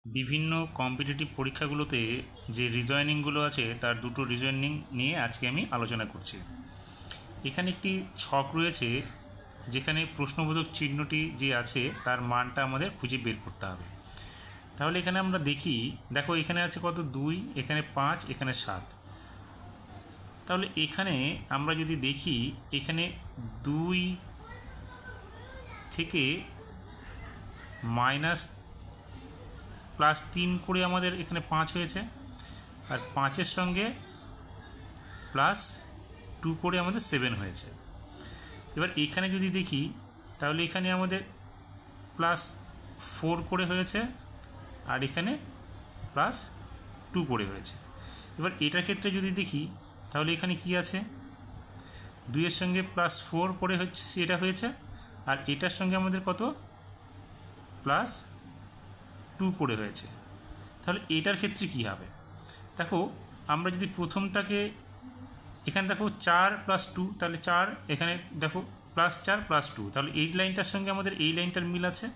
বিভিন্ন কম্পিটিটিভ পরীক্ষাগুলোতে যে রিজয়নিংগুলো আছে তার দুটো রিজয়নিং নিয়ে আজকে আমি আলোচনা করছি। এখানে একটি ছক রয়েছে যেখানে প্রশ্নবোধক চিহ্নটি যে আছে তার মানটা আমাদের খুঁজে বের করতে হবে। তাহলে এখানে আমরা দেখো এখানে আছে কত 2, এখানে 5, এখানে 7। তাহলে এখানে আমরা যদি দেখি এখানে 2 থেকে -+3 করে আমাদের এখানে 5 হয়েছে, আর 5-এর সঙ্গে +2 করে আমাদের 7 হয়েছে। এবার এখানে যদি দেখি তাহলে এখানে আমাদের +4 করে হয়েছে, আর এখানে +2 করে হয়েছে। এবার এটার ক্ষেত্রে যদি দেখি তাহলে এখানে কি আছে, 2-এর সঙ্গে +4 করে হচ্ছে এটা হয়েছে, আর এটার সঙ্গে আমাদের কত +2 করে হয়েছে। তাহলে এটার ক্ষেত্রে কি হবে, দেখো আমরা যদি প্রথমটাকে এখানে দেখো 4 + 2, তাহলে 4, এখানে দেখো +4 + 2, তাহলে এই লাইনটার সঙ্গে আমাদের এই লাইনটার মিল আছে।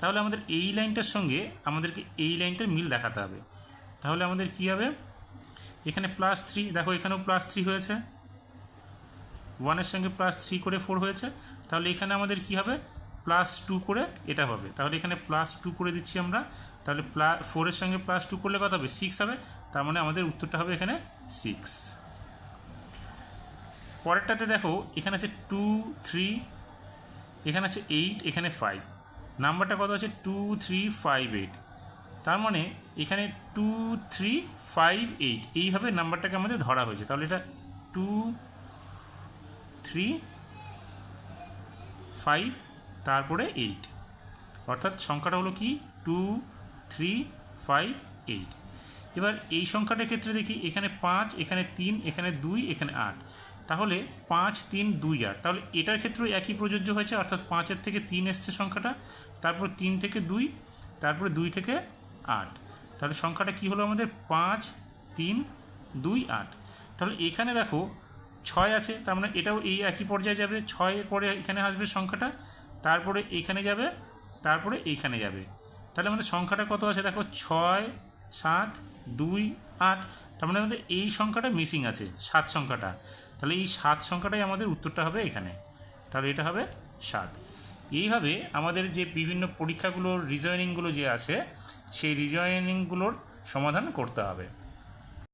তাহলে আমাদের এই লাইনটার সঙ্গে আমাদেরকে এই লাইনটার মিল দেখাতে হবে। তাহলে আমাদের কি হবে, এখানে +3, দেখো এখানেও +3 হয়েছে, 1-এর সঙ্গে +3 করে 4 হয়েছে। তাহলে এখানে আমাদের কি হবে, +2 করে এটা হবে। তাহলে এখানে +2 করে দিচ্ছি আমরা। তাহলে 4-এর সঙ্গে +2 করলে কত হবে, 6 হবে। তার মানে আমাদের উত্তরটা হবে এখানে 6। পরেরটাতে দেখো এখানে আছে 2, 3, এখানে আছে 8, এখানে 5, নাম্বারটা কত আছে 2, 3, 5, 8। তার মানে এখানে 2, 3, 5, 8 এইভাবে নাম্বারটাকে আমাদের ধরা হয়েছে। তাহলে এটা 2, 3, 5 তারপরে 8, অর্থাৎ সংখ্যাটা হলো কি 2, 3, 5, 8। এবার এই সংখ্যাটার ক্ষেত্রে দেখি এখানে 5, এখানে 3, এখানে 2, এখানে 8। তাহলে 5, 3, 2, 8। তাহলে এটার ক্ষেত্রেও একই প্রযোজ্য হয়েছে, অর্থাৎ 5-এর থেকে 3 এসছে সংখ্যাটা, তারপর 3 থেকে 2, তারপরে 2 থেকে 8। তাহলে সংখ্যাটা কি হলো আমাদের 5, 3, 2, 8। তাহলে এখানে দেখো 6 আছে, তার মানে এটাও এই একই পর্যায়ে যাবে। 6-এর পরে এখানে আসবে সংখ্যাটা, তারপরে এইখানে যাবে, তারপরে এইখানে যাবে। তাহলে আমাদের সংখ্যাটা কত আছে দেখো 6, 7, 2, 8। তার মানে আমাদের এই সংখ্যাটা মিসিং আছে, 7 সংখ্যাটা। তাহলে এই 7 সংখ্যাটাই আমাদের উত্তরটা হবে এখানে। তাহলে এটা হবে 7। এইভাবে আমাদের যে বিভিন্ন পরীক্ষাগুলোর রিজয়নিংগুলো যে আছে সেই রিজয়নিংগুলোর সমাধান করতে হবে।